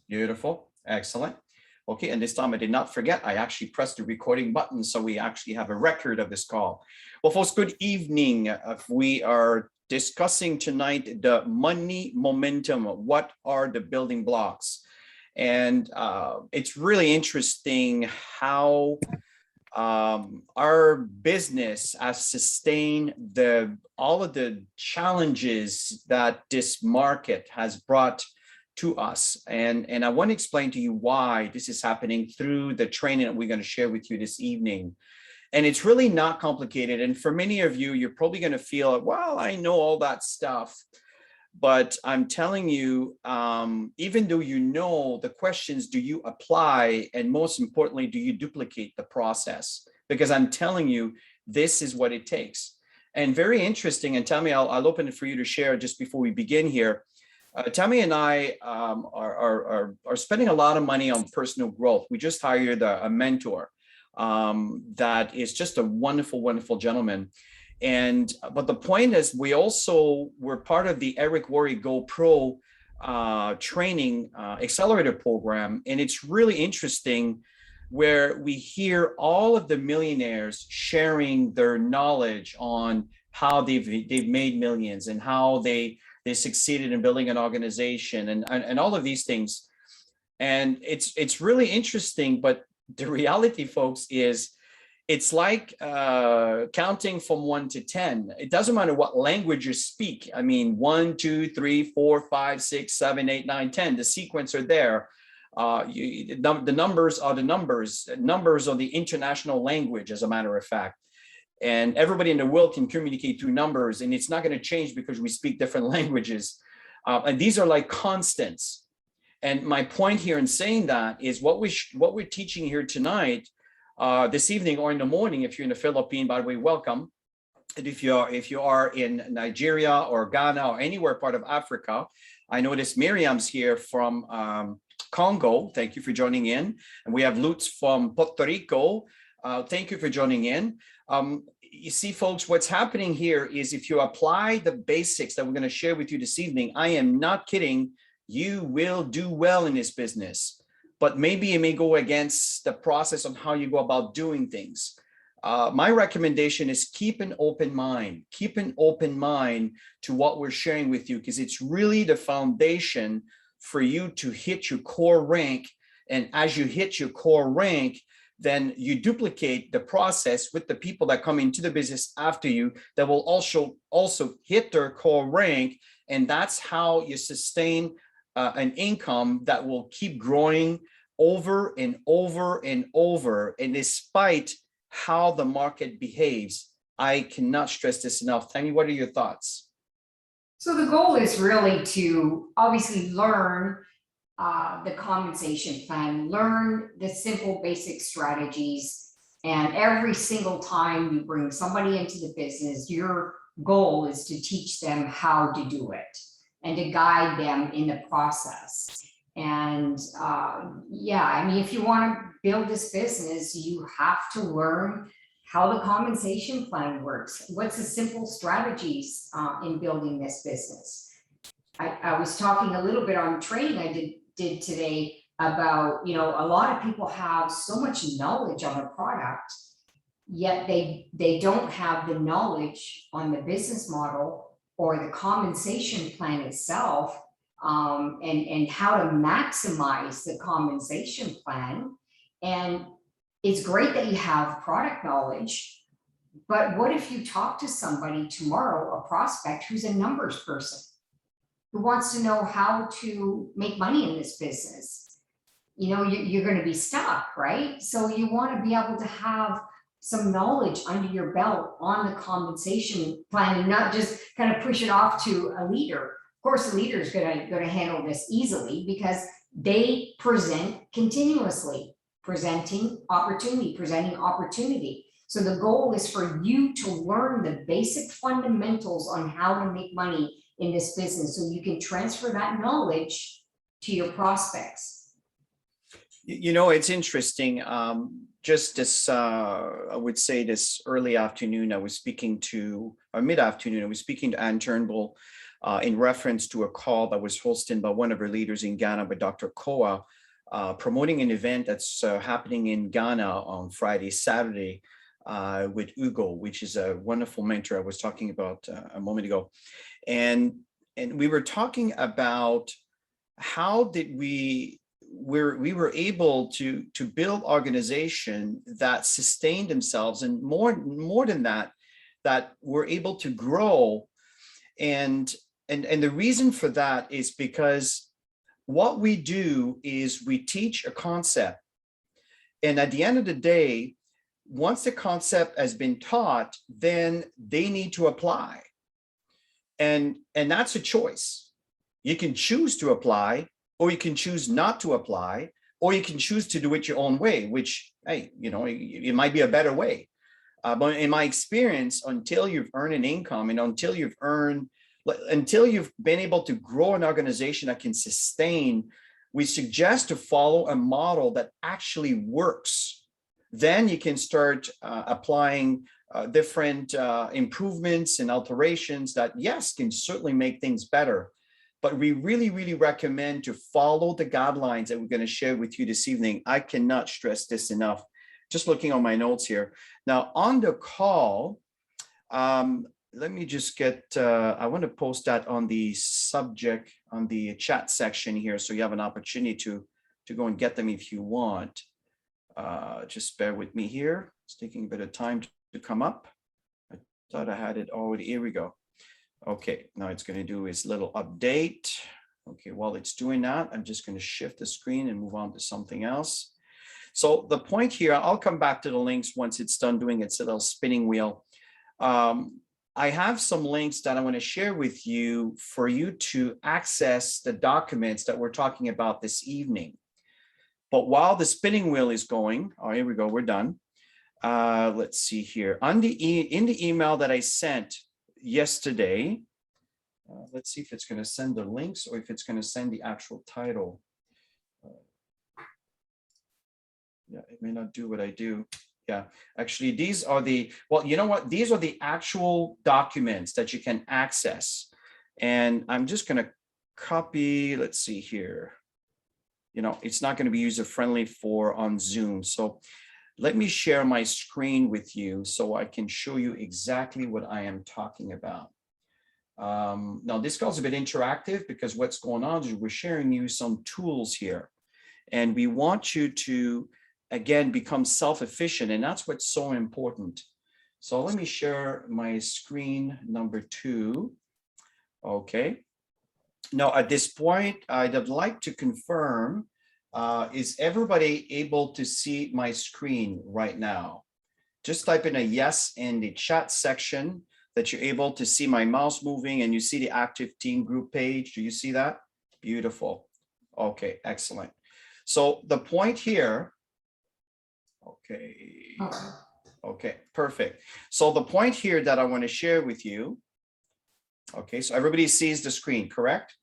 Beautiful. Excellent. Okay, and this time I did not forget. I actually pressed the recording button, so we actually have a record of this call. Well, folks, good evening. We are discussing tonight the money momentum. What are the building blocks? And it's really interesting how our business has sustained all of the challenges that this market has brought to us. And I want to explain to you why this is happening through the training that we're going to share with you this evening. And it's really not complicated. And for many of you, you're probably going to feel, well, I know all that stuff. But I'm telling you, even though you know the questions, do you apply? And most importantly, do you duplicate the process? Because I'm telling you, this is what it takes. And very interesting, and Tammy, I'll open it for you to share just before we begin here. Tammy and I are spending a lot of money on personal growth. We just hired a mentor that is just a wonderful, wonderful gentleman. But the point is, we're part of the Eric Worre Go Pro training accelerator program. And it's really interesting where we hear all of the millionaires sharing their knowledge on how they've made millions and how they succeeded in building an organization and all of these things. And it's really interesting, but the reality, folks, is it's like counting from 1 to 10. It doesn't matter what language you speak. I mean, 1, 2, 3, 4, 5, 6, 7, 8, 9, 10. The sequence are there. The numbers are the numbers. Numbers are the international language, as a matter of fact. And everybody in the world can communicate through numbers, and it's not going to change because we speak different languages. And these are like constants. And my point here in saying that is what we're teaching here tonight, this evening or in the morning, if you're in the Philippines, by the way, welcome. And if you are in Nigeria or Ghana or anywhere part of Africa, I notice Miriam's here from Congo. Thank you for joining in. And we have Lutz from Puerto Rico. Thank you for joining in. You see, folks, what's happening here is if you apply the basics that we're going to share with you this evening, I am not kidding, you will do well in this business. But maybe it may go against the process on how you go about doing things. My recommendation is keep an open mind. Keep an open mind to what we're sharing with you, because it's really the foundation for you to hit your core rank. And as you hit your core rank, then you duplicate the process with the people that come into the business after you that will also hit their core rank. And that's how you sustain an income that will keep growing over and over and over. And despite how the market behaves, I cannot stress this enough. Tammy, what are your thoughts? So the goal is really to obviously learn the compensation plan, learn the simple basic strategies. And every single time you bring somebody into the business, your goal is to teach them how to do it and to guide them in the process. And yeah, I mean, if you want to build this business, you have to learn how the compensation plan works. What's the simple strategies in building this business? I was talking a little bit on training I did today about, a lot of people have so much knowledge on a product, yet they don't have the knowledge on the business model or the compensation plan itself, and how to maximize the compensation plan. And it's great that you have product knowledge, but what if you talk to somebody tomorrow, a prospect who's a numbers person, who wants to know how to make money in this business? You're going to be stuck, right? So you want to be able to have some knowledge under your belt on the compensation plan and not just kind of push it off to a leader. Of course, the leader is going to handle this easily because they present continuously, presenting opportunity. So the goal is for you to learn the basic fundamentals on how to make money in this business so you can transfer that knowledge to your prospects. It's interesting. Just this, I would say this early afternoon, I was speaking to, or mid-afternoon, I was speaking to Ann Turnbull in reference to a call that was hosted by one of our leaders in Ghana, by Dr. Koa, promoting an event that's happening in Ghana on Friday, Saturday, with Ugo, which is a wonderful mentor I was talking about a moment ago. And we were talking about how did we were able to build organization that sustained themselves, and more than that, that were able to grow. And the reason for that is because what we do is we teach a concept, and at the end of the day, once the concept has been taught, then they need to apply. And that's a choice. You can choose to apply, or you can choose not to apply, or you can choose to do it your own way, which, hey, you know, it might be a better way. But in my experience, until you've earned an income, and until you've been able to grow an organization that can sustain, we suggest to follow a model that actually works. Then you can start applying different improvements and alterations that, yes, can certainly make things better. But we really, really recommend to follow the guidelines that we're going to share with you this evening. I cannot stress this enough. Just looking on my notes here. Now, on the call, let me just get, I want to post that on the subject, on the chat section here, so you have an opportunity to go and get them if you want. Just bear with me here. It's taking a bit of time to come up. I thought I had it already. Here we go. Okay, now it's going to do its little update. Okay, while it's doing that, I'm just going to shift the screen and move on to something else. So the point here, I'll come back to the links once it's done doing its little spinning wheel. I have some links that I want to share with you for you to access the documents that we're talking about this evening. But while the spinning wheel is going, oh, here we go, we're done. Let's see here. In the email that I sent yesterday, let's see if it's going to send the links or if it's going to send the actual title. Yeah, it may not do what I do. Yeah, actually, these are the, well, you know what? These are the actual documents that you can access. And I'm just going to copy, let's see here. You know, it's not going to be user-friendly for on Zoom. So let me share my screen with you so I can show you exactly what I am talking about. Now, this call is a bit interactive because what's going on is we're sharing you some tools here. And we want you to, again, become self-efficient. And that's what's so important. So let me share my screen number 2. Okay. Now, at this point, I'd like to confirm, is everybody able to see my screen right now? Just type in a yes in the chat section that you're able to see my mouse moving and you see the active team group page. Do you see that? Beautiful. Okay, excellent. So the point here, okay, perfect. So the point here that I want to share with you, okay, so everybody sees the screen, correct?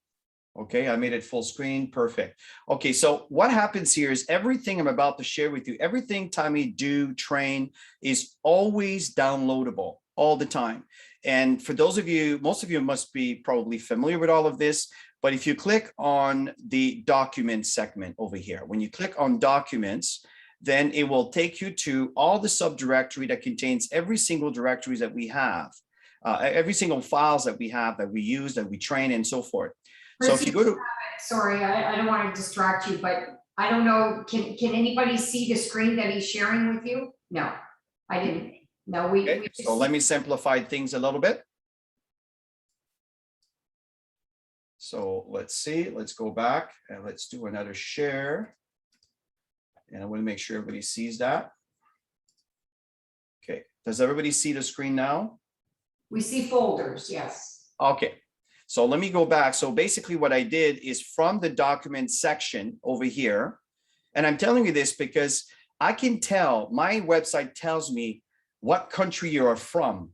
Okay, I made it full screen, perfect. Okay, so what happens here is everything I'm about to share with you, everything Tammy do, train, is always downloadable all the time. And for those of you, most of you must be probably familiar with all of this, but if you click on the document segment over here, when you click on documents, then it will take you to all the subdirectory that contains every single directories that we have, every single files that we have, that we use, that we train, and so forth. So if you go to, sorry, I don't want to distract you, but I don't know, can anybody see the screen that he's sharing with you? No, I didn't. No, okay, so let me simplify things a little bit. So let's see, let's go back and let's do another share. And I want to make sure everybody sees that. Okay, does everybody see the screen now? We see folders, yes. Okay, so let me go back. So basically what I did is from the document section over here, and I'm telling you this because I can tell, my website tells me what country you are from.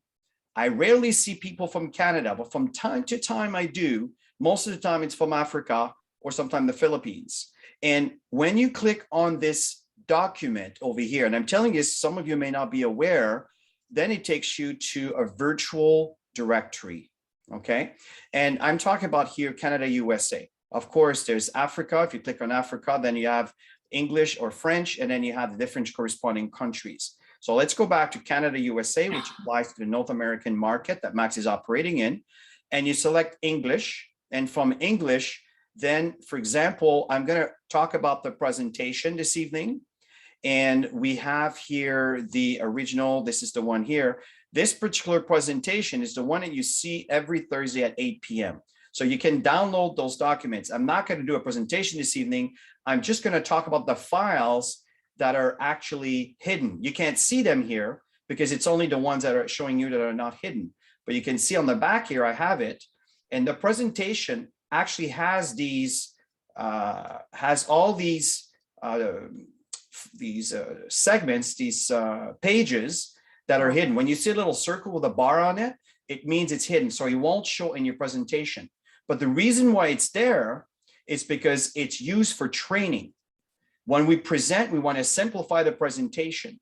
I rarely see people from Canada, but from time to time I do. Most of the time it's from Africa or sometimes the Philippines. And when you click on this document over here, and I'm telling you, some of you may not be aware, then it takes you to a virtual directory. Okay. And I'm talking about here, Canada, USA. Of course, there's Africa. If you click on Africa, then you have English or French, and then you have the different corresponding countries. So let's go back to Canada, USA, which applies to the North American market that Max is operating in. And you select English. And from English, then, for example, I'm going to talk about the presentation this evening. And we have here the original. This is the one here. This particular presentation is the one that you see every Thursday at 8 p.m. So you can download those documents. I'm not going to do a presentation this evening. I'm just going to talk about the files that are actually hidden. You can't see them here because it's only the ones that are showing you that are not hidden. But you can see on the back here, I have it. And the presentation actually has these, has all these segments, these pages that are hidden. When you see a little circle with a bar on it, it means it's hidden. So it won't show in your presentation. But the reason why it's there is because it's used for training. When we present, we want to simplify the presentation.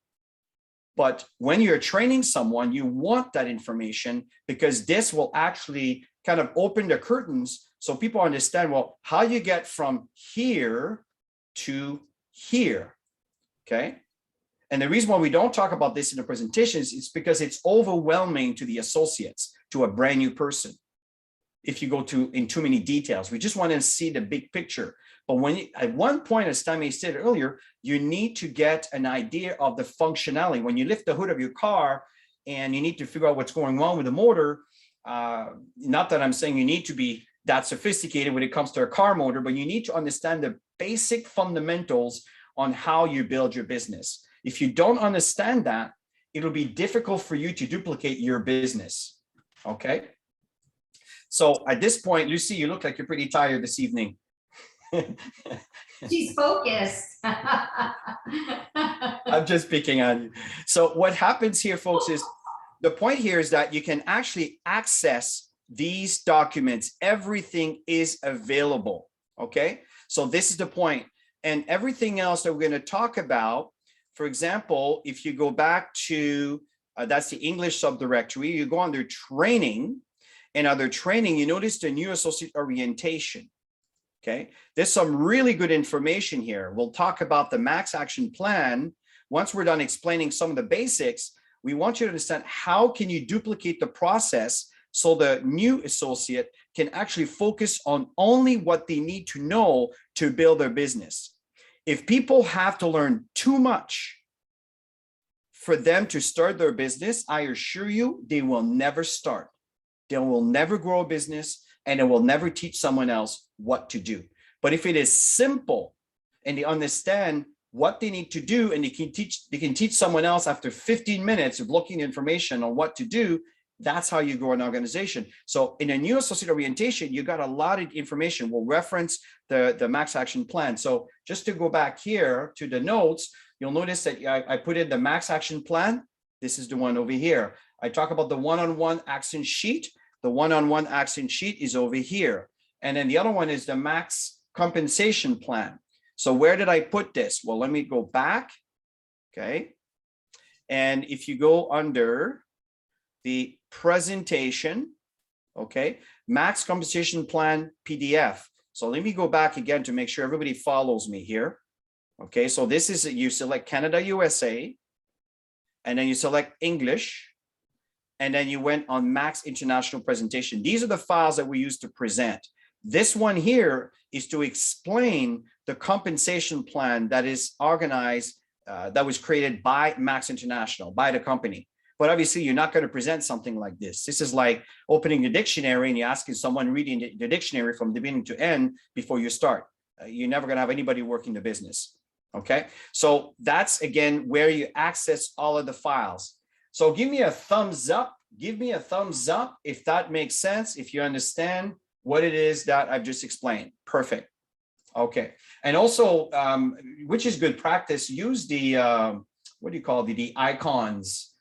But when you're training someone, you want that information because this will actually kind of open the curtains so people understand, well, how you get from here to here, okay? And the reason why we don't talk about this in the presentations is because it's overwhelming to the associates, to a brand new person. If you go in too many details, we just want to see the big picture. But when you, at one point, as Tammy said earlier, you need to get an idea of the functionality. When you lift the hood of your car and you need to figure out what's going on with the motor, not that I'm saying you need to be that sophisticated when it comes to a car motor, but you need to understand the basic fundamentals on how you build your business. If you don't understand that, it'll be difficult for you to duplicate your business, okay? So at this point, Lucy, you look like you're pretty tired this evening. She's focused. I'm just picking on you. So what happens here, folks, is the point here is that you can actually access these documents. Everything is available, okay? So this is the point. And everything else that we're going to talk about, for example, if you go back to, that's the English subdirectory, you go under training, and under training, you notice the new associate orientation. Okay, there's some really good information here. We'll talk about the Max Action Plan. Once we're done explaining some of the basics, we want you to understand how can you duplicate the process so the new associate can actually focus on only what they need to know to build their business. If people have to learn too much for them to start their business, I assure you, they will never start. They will never grow a business, and it will never teach someone else what to do. But if it is simple and they understand what they need to do, and they can teach someone else after 15 minutes of looking at information on what to do, that's how you grow an organization. So in a new associate orientation, you got a lot of information. We'll reference the Max Action Plan. So just to go back here to the notes, you'll notice that I put in the Max Action Plan. This is the one over here. I talk about the one-on-one action sheet. The one-on-one action sheet is over here. And then the other one is the Max Compensation Plan. So where did I put this? Well, let me go back, okay? And if you go under the presentation, okay, Max Compensation Plan PDF. So let me go back again to make sure everybody follows me here. Okay, so this is, you select Canada, USA, and then you select English, and then you went on Max International Presentation. These are the files that we use to present. This one here is to explain the compensation plan that is organized, that was created by Max International, by the company. But obviously, you're not going to present something like this. This is like opening the dictionary and you're asking someone reading the dictionary from the beginning to end before you start. You're never going to have anybody working the business. Okay, so that's again where you access all of the files. So give me a thumbs up. Give me a thumbs up if that makes sense, if you understand what it is that I've just explained. Perfect. Okay. And also, which is good practice, use the, what do you call the icons?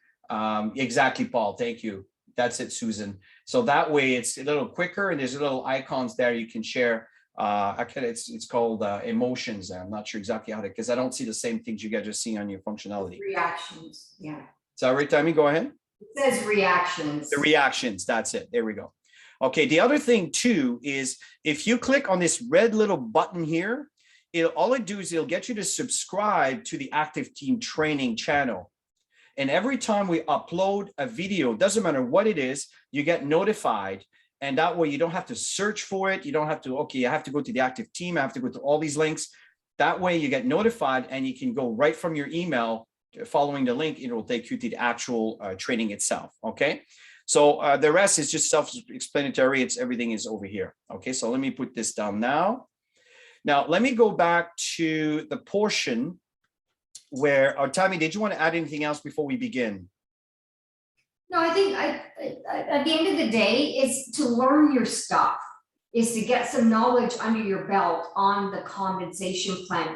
Exactly, Paul. Thank you. That's it, Susan. So that way it's a little quicker and there's little icons there you can share. It's called emotions. I'm not sure exactly how to, because I don't see the same things you guys are seeing on your functionality. Reactions, yeah. Is that right, Tammy? Go ahead. It says reactions. The reactions, that's it. There we go. Okay, the other thing too is if you click on this red little button here, all it do is it'll get you to subscribe to the Active Team Training channel. And every time we upload a video, doesn't matter what it is, you get notified. And that way you don't have to search for it. You don't have to, okay, I have to go to the Active Team. I have to go to all these links. That way you get notified and you can go right from your email following the link. It will take you to the actual training itself. Okay. So the rest is just self-explanatory. Everything is over here. Okay. So let me put this down now. Now, let me go back to the portion where, Tammy, did you want to add anything else before we begin? No, I think at the end of the day, is to learn your stuff, is to get some knowledge under your belt on the compensation plan.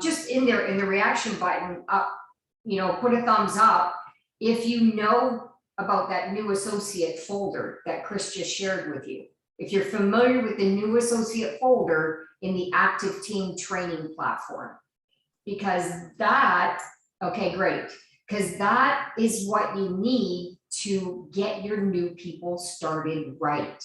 Just in there, in the reaction button, put a thumbs up if you know about that new associate folder that Chris just shared with you. If you're familiar with the new associate folder in the Active Team Training platform. Because that, okay, great. Because that is what you need to get your new people started right.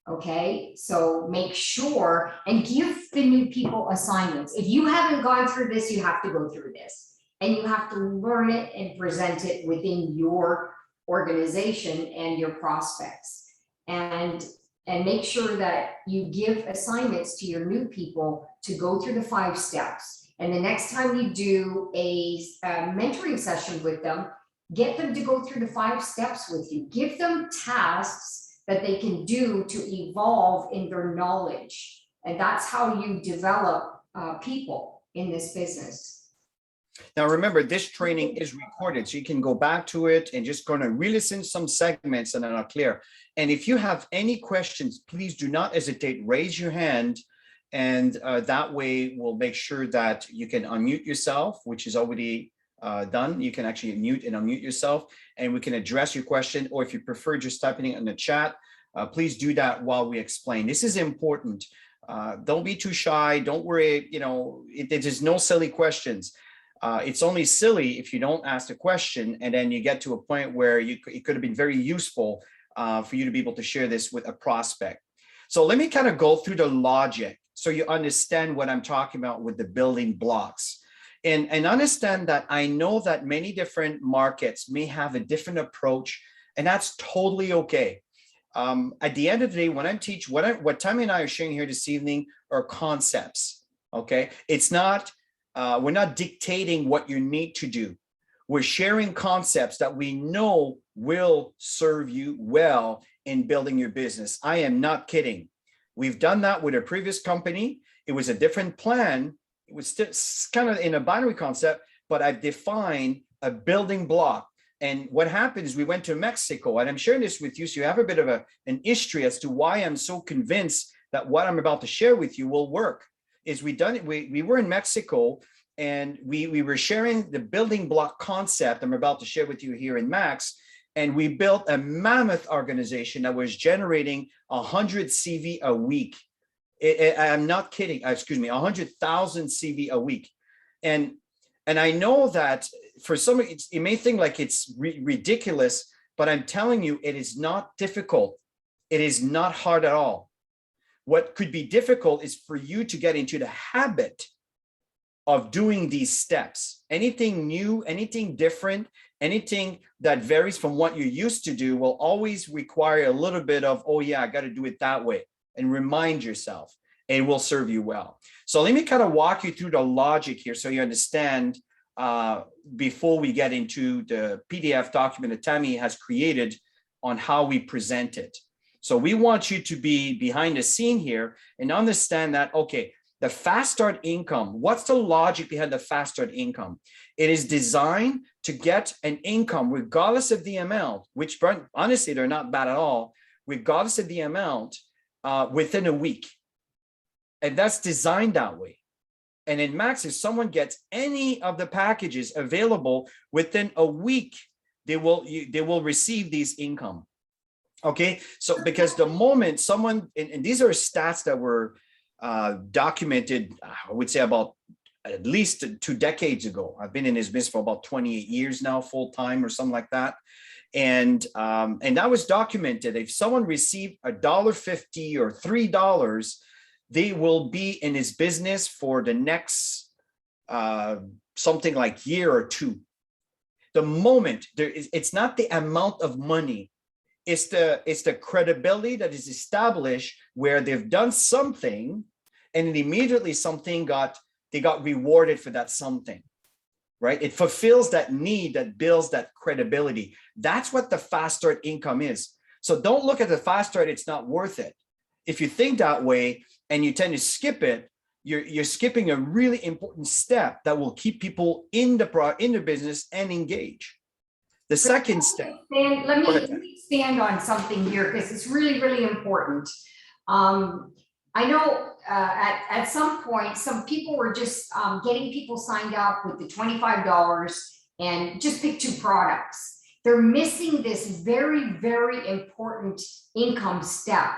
Okay, so make sure and give the new people assignments. If you haven't gone through this, you have to go through this. And you have to learn it and present it within your organization and your prospects. And make sure that you give assignments to your new people to go through the 5 steps. And the next time you do a mentoring session with them, get them to go through the 5 steps with you. Give them tasks that they can do to evolve in their knowledge. And that's how you develop people in this business. Now, remember, this training is recorded, so you can go back to it and just going to re-listen some segments and then are clear. And if you have any questions, please do not hesitate, raise your hand. And that way we'll make sure that you can unmute yourself, which is already done. You can actually mute and unmute yourself and we can address your question. Or if you prefer just typing it in the chat, please do that while we explain. This is important. Don't be too shy. Don't worry. There's no silly questions. It's only silly if you don't ask the question and then you get to a point where it could have been very useful for you to be able to share this with a prospect. So let me kind of go through the logic so you understand what I'm talking about with the building blocks. And understand that I know that many different markets may have a different approach, and that's totally okay. At the end of the day, when I teach, what Tammy and I are sharing here this evening are concepts, okay? It's not, we're not dictating what you need to do. We're sharing concepts that we know will serve you well in building your business. I am not kidding. We've done that with a previous company. It was a different plan. It was still kind of in a binary concept, but I've defined a building block. And what happened is we went to Mexico, and I'm sharing this with you so you have a bit of an history as to why I'm so convinced that what I'm about to share with you will work. Is we were in Mexico, and we were sharing the building block concept I'm about to share with you here in Max. And we built a mammoth organization that was generating 100 CV a week. I'm not kidding. Excuse me, 100,000 CV a week. And I know that for some, it may think like it's ridiculous, but I'm telling you, it is not difficult. It is not hard at all. What could be difficult is for you to get into the habit of doing these steps. Anything new, anything different, anything that varies from what you used to do will always require a little bit of, oh yeah, I got to do it that way, and remind yourself, and it will serve you well. So let me kind of walk you through the logic here so you understand before we get into the PDF document that Tammy has created on how we present it. So we want you to be behind the scene here and understand that, okay, the fast start income, what's the logic behind the fast start income? It is designed to get an income regardless of the amount, which honestly, they're not bad at all, regardless of the amount within a week. And that's designed that way. And in Max, if someone gets any of the packages available within a week, they will receive these income. Okay, so because the moment someone, and these are stats that were documented, I would say about at least 2 decades ago. I've been in this business for about 28 years now, full time or something like that. And that was documented. If someone received $1.50 or $3, they will be in his business for the next something like year or two. The moment it's not the amount of money, it's the credibility that is established where they've done something, and then immediately they got rewarded for that something. Right? It fulfills that need, that builds that credibility. That's what the fast start income is. So don't look at the fast start, it's not worth it. If you think that way and you tend to skip it, you're skipping a really important step that will keep people in the business and engage. The second step. Let me expand on something here because it's really, really important. I know at some point, some people were just getting people signed up with the $25 and just pick 2 products. They're missing this very, very important income step.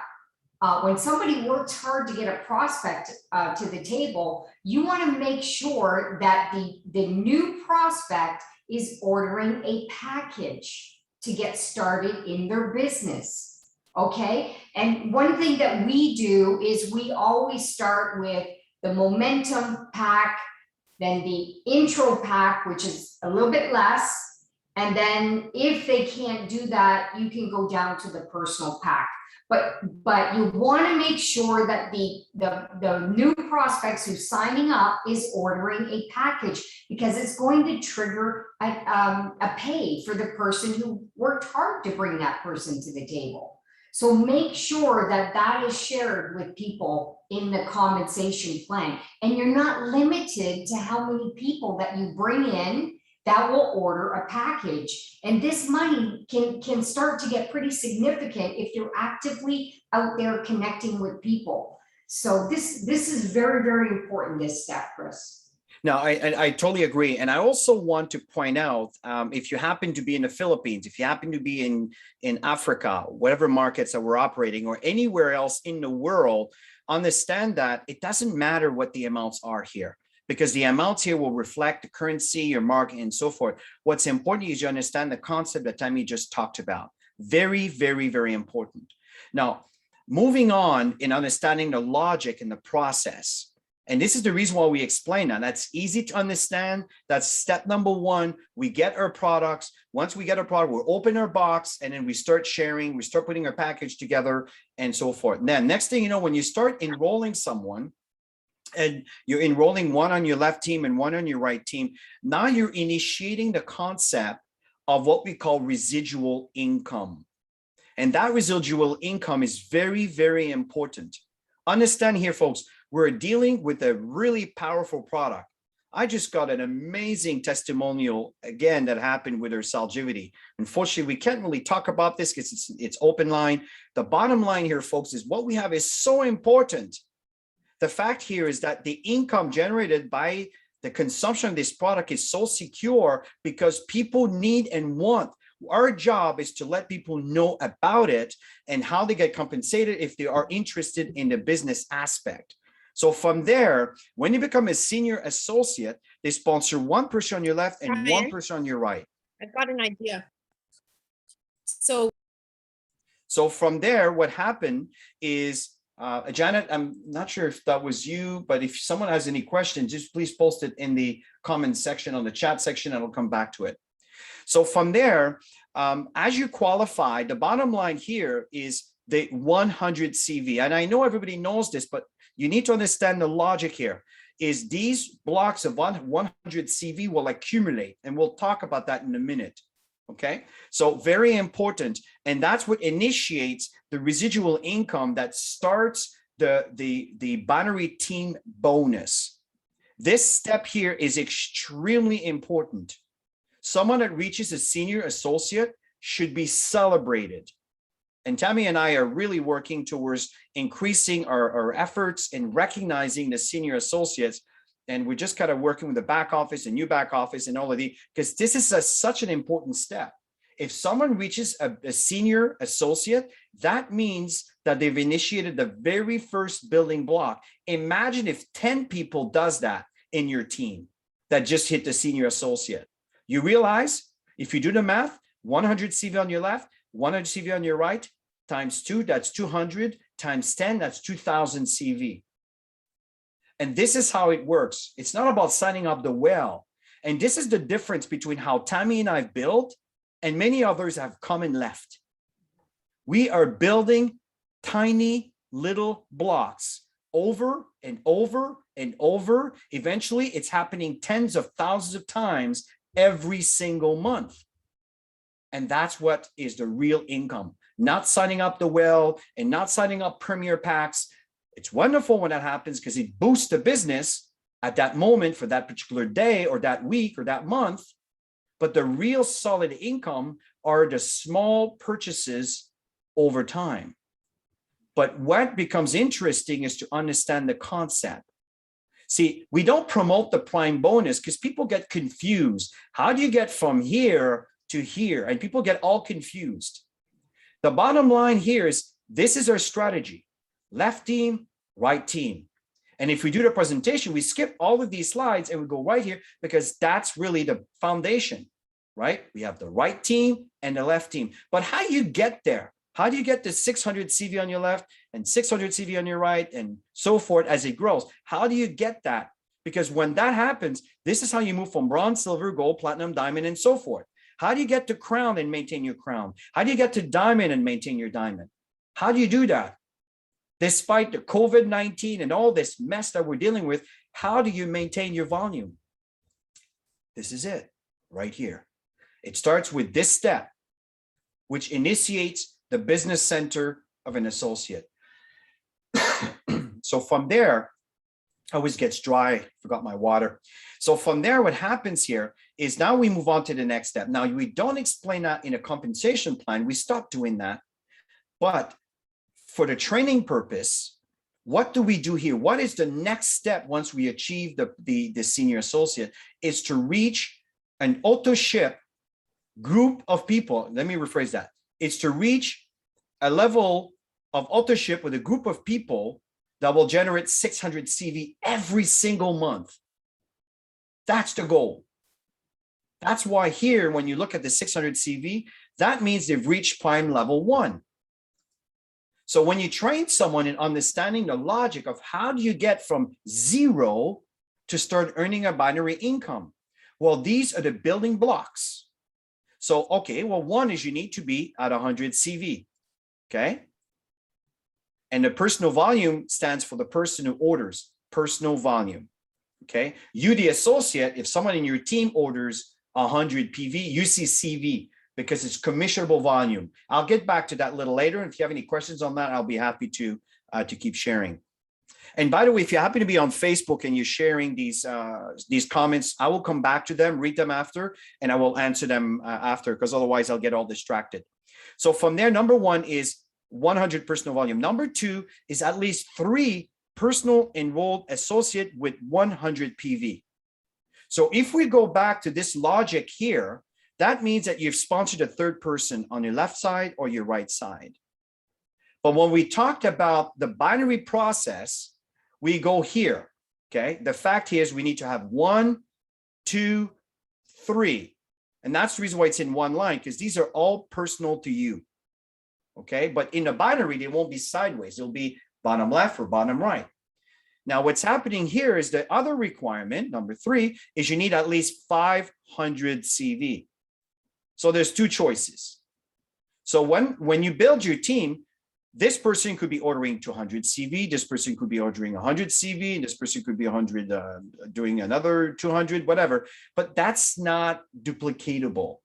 When somebody works hard to get a prospect to the table, you want to make sure that the new prospect is ordering a package to get started in their business. Okay, and one thing that we do is we always start with the momentum pack, then the intro pack, which is a little bit less. And then if they can't do that, you can go down to the personal pack. But you want to make sure that the new prospects who's signing up is ordering a package, because it's going to trigger a pay for the person who worked hard to bring that person to the table. So make sure that that is shared with people in the compensation plan. And you're not limited to how many people that you bring in that will order a package. And this money can start to get pretty significant if you're actively out there connecting with people. So this is very, very important, this step, Chris. No, I totally agree. And I also want to point out, if you happen to be in the Philippines, if you happen to be in Africa, whatever markets that we're operating, or anywhere else in the world, understand that it doesn't matter what the amounts are here, because the amounts here will reflect the currency, your market, and so forth. What's important is you understand the concept that Tammy just talked about. Very, very, very important. Now, moving on in understanding the logic and the process. And this is the reason why we explain that. That's easy to understand. That's step number 1. We get our products. Once we get our product, we'll open our box, and then we start sharing, we start putting our package together, and so forth. And then next thing you know, when you start enrolling someone, and you're enrolling one on your left team and one on your right team, now you're initiating the concept of what we call residual income. And that residual income is very, very important. Understand here, folks, we're dealing with a really powerful product. I just got an amazing testimonial, again, that happened with her Salgivity. Unfortunately, we can't really talk about this because it's open line. The bottom line here, folks, is what we have is so important. The fact here is that the income generated by the consumption of this product is so secure because people need and want. Our job is to let people know about it and how they get compensated if they are interested in the business aspect. So from there, when you become a senior associate, they sponsor one person on your left and one person on your right. I've got an idea. So from there, what happened is, Janet, I'm not sure if that was you, but if someone has any questions, just please post it in the comment section, on the chat section, and I'll come back to it. So from there, as you qualify, the bottom line here is the 100 CV. And I know everybody knows this, but you need to understand the logic here. Is these blocks of 100 CV will accumulate, and we'll talk about that in a minute. Okay, so very important, and that's what initiates the residual income that starts the binary team bonus. This step here is extremely important. Someone that reaches a senior associate should be celebrated. And Tammy and I are really working towards increasing our efforts in recognizing the senior associates. And we're just kind of working with the back office and new back office and all of the, because this is such an important step. If someone reaches a senior associate, that means that they've initiated the very first building block. Imagine if 10 people does that in your team that just hit the senior associate. You realize if you do the math, 100 CV on your left, 100 CV on your right, times 2, that's 200, times 10, that's 2,000 CV. And this is how it works. It's not about signing up the whale. And this is the difference between how Tammy and I built and many others have come and left. We are building tiny little blocks over and over and over. Eventually, it's happening tens of thousands of times every single month. And that's what is the real income, not signing up the whale and not signing up premier packs. It's wonderful when that happens because it boosts the business at that moment for that particular day or that week or that month. But the real solid income are the small purchases over time. But what becomes interesting is to understand the concept. See, we don't promote the prime bonus because people get confused. How do you get from here to here? And people get all confused. The bottom line here is this is our strategy. Left team, right team. And if we do the presentation, we skip all of these slides and we go right here because that's really the foundation, right? We have the right team and the left team. But how do you get there? How do you get the 600 CV on your left and 600 CV on your right and so forth as it grows? How do you get that? Because when that happens, this is how you move from bronze, silver, gold, platinum, diamond, and so forth. How do you get to crown and maintain your crown? How do you get to diamond and maintain your diamond? How do you do that? Despite the COVID-19 and all this mess that we're dealing with, how do you maintain your volume? This is it right here. It starts with this step, which initiates the business center of an associate. So from there, always gets dry, forgot my water. So from there, what happens here is now we move on to the next step. Now we don't explain that in a compensation plan. We stop doing that. But for the training purpose, what do we do here? What is the next step once we achieve the senior associate is to reach an auto ship group of people. Let me rephrase that. It's to reach a level of auto ship with a group of people that will generate 600 CV every single month. That's the goal. That's why here, when you look at the 600 CV, that means they've reached prime level 1. So when you train someone in understanding the logic of how do you get from 0 to start earning a binary income? Well, these are the building blocks. So, okay, well, one is you need to be at 100 CV, okay? And the personal volume stands for the person who orders, personal volume, okay? You, the associate, if someone in your team orders 100 PV, you see CV because it's commissionable volume. I'll get back to that a little later. And if you have any questions on that, I'll be happy to keep sharing. And by the way, if you happen to be on Facebook and you're sharing these comments, I will come back to them, read them after, and I will answer them after, because otherwise I'll get all distracted. So from there, number 1 is 100 personal volume. Number 2 is at least 3 personal enrolled associate with 100 PV. So if we go back to this logic here, that means that you've sponsored a third person on your left side or your right side. But when we talked about the binary process, we go here, okay? The fact here is we need to have 1, 2, 3. And that's the reason why it's in one line, because these are all personal to you, okay? But in the binary, they won't be sideways. It'll be bottom left or bottom right. Now, what's happening here is the other requirement, number 3, is you need at least 500 CV. So there's 2 choices. So when you build your team, this person could be ordering 200 CV, this person could be ordering 100 CV, and this person could be 100 doing another 200, whatever. But that's not duplicatable.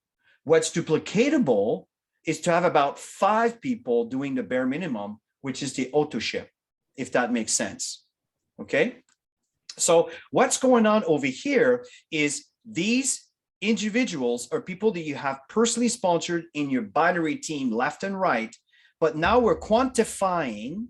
What's duplicatable is to have about 5 people doing the bare minimum, which is the auto ship, if that makes sense. Okay. So what's going on over here is these individuals are people that you have personally sponsored in your binary team left and right. But now we're quantifying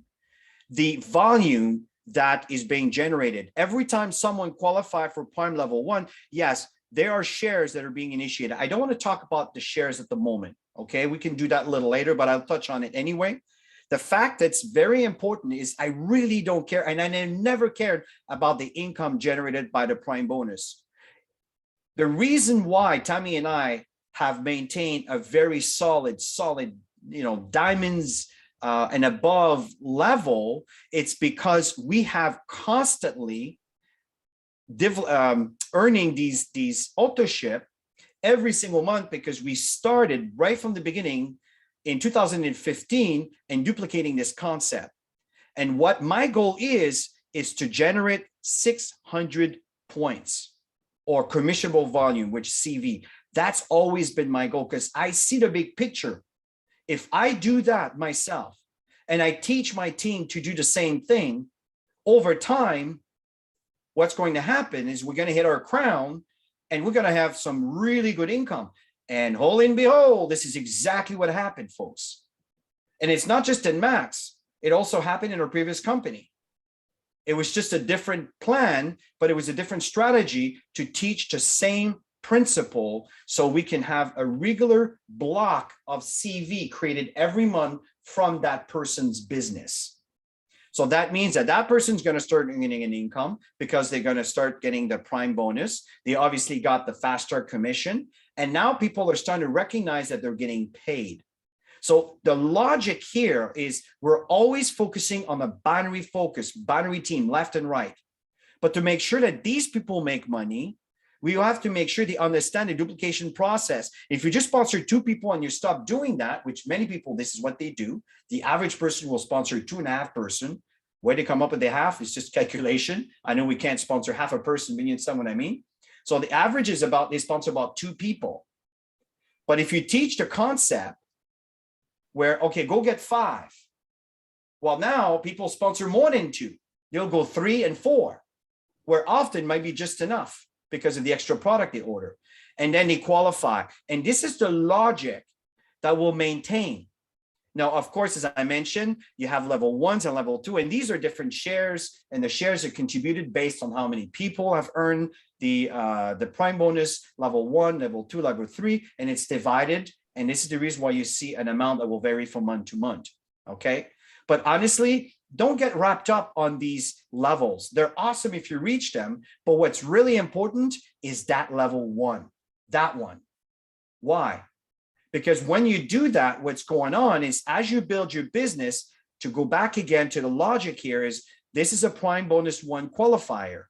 the volume that is being generated. Every time someone qualifies for prime level 1, yes, there are shares that are being initiated. I don't want to talk about the shares at the moment. Okay, we can do that a little later, but I'll touch on it anyway. The fact that's very important is I really don't care, and I never cared about the income generated by the prime bonus. The reason why Tammy and I have maintained a very solid, diamonds and above level, it's because we have constantly earning these auto-ship every single month, because we started right from the beginning in 2015 and duplicating this concept. And what my goal is to generate 600 points or commissionable volume, which CV. That's always been my goal, because I see the big picture. If I do that myself and I teach my team to do the same thing over time, what's going to happen is we're going to hit our crown and we're going to have some really good income. And holy and behold, this is exactly what happened, folks. And it's not just in Max. It also happened in our previous company. It was just a different plan, but it was a different strategy to teach the same principle, so we can have a regular block of CV created every month from that person's business. So that means that that person's going to start getting an income because they're going to start getting the prime bonus. They obviously got the fast start commission. And now people are starting to recognize that they're getting paid. So the logic here is we're always focusing on the binary focus, binary team, left and right. But to make sure that these people make money, we have to make sure they understand the duplication process. If you just sponsor 2 people and you stop doing that, which many people, this is what they do. The average person will sponsor 2.5 person. Where they come up with the half is just calculation. I know we can't sponsor half a person, but you understand what I mean? So the average is about, they sponsor about 2 people. But if you teach the concept where, okay, go get 5. Well, now people sponsor more than 2. They'll go 3 and 4, where often might be just enough because of the extra product they order. And then they qualify. And this is the logic that will maintain. Now, of course, as I mentioned, you have level 1s and level 2, and these are different shares, and the shares are contributed based on how many people have earned the prime bonus, level 1, level 2, level 3, and it's divided. And this is the reason why you see an amount that will vary from month to month. Okay. But honestly, don't get wrapped up on these levels. They're awesome if you reach them, but what's really important is that level 1, that one. Why? Because when you do that, what's going on is as you build your business, to go back again to the logic here is this is a prime bonus 1 qualifier.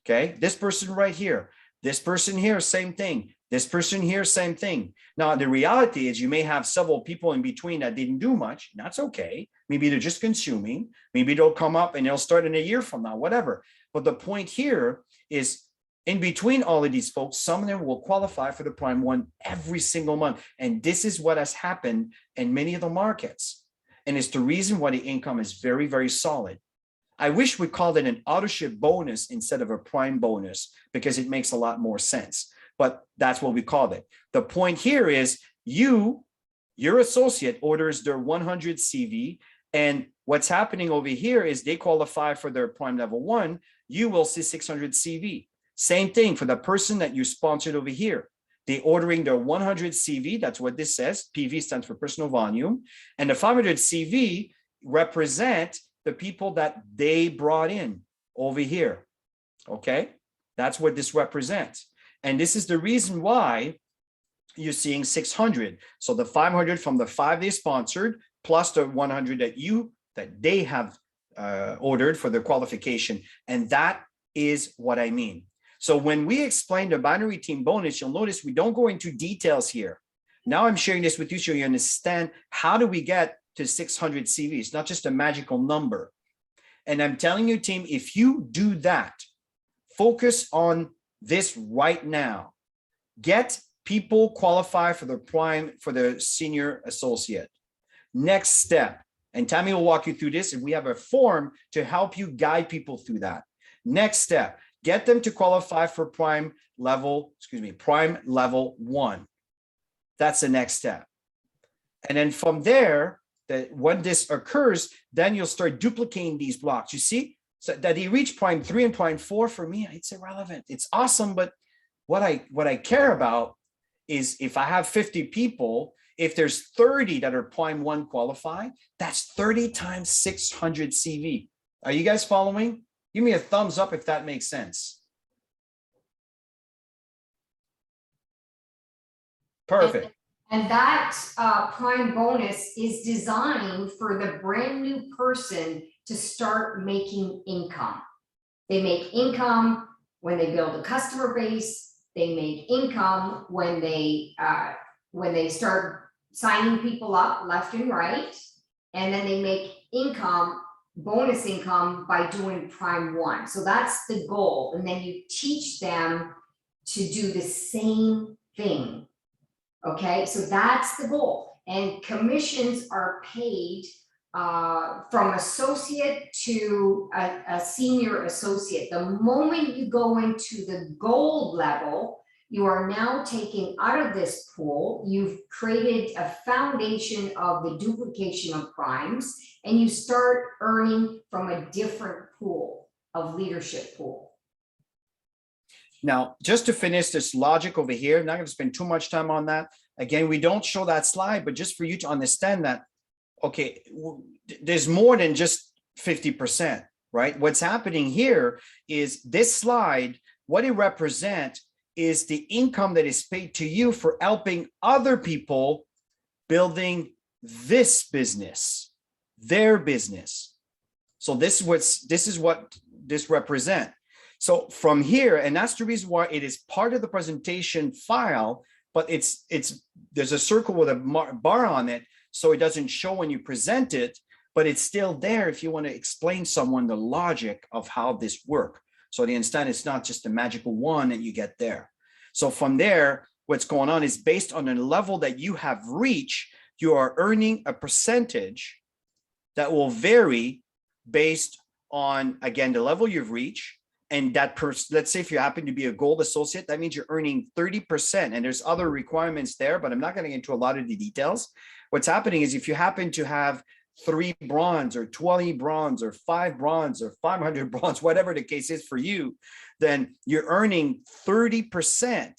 Okay. This person right here, this person here, same thing. This person here, same thing. Now, the reality is you may have several people in between that didn't do much. That's okay. Maybe they're just consuming. Maybe they'll come up and they'll start in a year from now, whatever. But the point here is in between all of these folks, some of them will qualify for the prime 1 every single month. And this is what has happened in many of the markets. And it's the reason why the income is very, very solid. I wish we called it an auto ship bonus instead of a prime bonus, because it makes a lot more sense. But that's what we called it. The point here is your associate orders their 100 CV, and what's happening over here is they qualify for their prime level 1, you will see 600 CV. Same thing for the person that you sponsored over here. They ordering their 100 CV, that's what this says, PV stands for personal volume, and the 500 CV represent the people that they brought in over here, okay? That's what this represents. And this is the reason why you're seeing 600. So the 500 from the 5 they sponsored, plus the 100 that they have ordered for their qualification. And that is what I mean. So when we explain the binary team bonus, you'll notice we don't go into details here. Now I'm sharing this with you so you understand how do we get to 600 CV. It's not just a magical number. And I'm telling you, team, if you do that, focus on this right now. Get people qualify for the prime, for the senior associate. Next step, and Tammy will walk you through this, and we have a form to help you guide people through that. Next step, get them to qualify for prime level 1. That's the next step. And then from there, when this occurs, then you'll start duplicating these blocks. You see? So that he reached prime 3 and prime 4, for me, it's irrelevant. It's awesome, but what I care about is if I have 50 people, if there's 30 that are prime 1 qualified, that's 30 times 600 CV. Are you guys following? Give me a thumbs up if that makes sense. Perfect. And that prime bonus is designed for the brand new person to start making income. They make income when they build a customer base. They make income when they start signing people up left and right. And then they make income, bonus income, by doing prime one. So that's the goal. And then you teach them to do the same thing. Okay, so that's the goal. And commissions are paid from associate to a senior associate. The moment you go into the gold level, you are now taking out of this pool. You've created a foundation of the duplication of primes, and you start earning from a different pool of leadership pool. Now, just to finish this logic over here, I'm not going to spend too much time on that. Again, we don't show that slide, but just for you to understand that, okay, there's more than just 50%, right? What's happening here is this slide, what it represents is the income that is paid to you for helping other people building this business, their business. So this is what this represents. So from here, and that's the reason why it is part of the presentation file, but there's a circle with a bar on it, so it doesn't show when you present it, but it's still there if you want to explain someone the logic of how this works. So they understand it's not just a magical one and you get there. So from there, what's going on is based on the level that you have reached, you are earning a percentage that will vary based on, again, the level you've reached. And that let's say if you happen to be a gold associate, that means you're earning 30%. And there's other requirements there, but I'm not going to get into a lot of the details. What's happening is if you happen to have 3 bronze or 20 bronze or 5 bronze or 500 bronze, whatever the case is for you, then you're earning 30%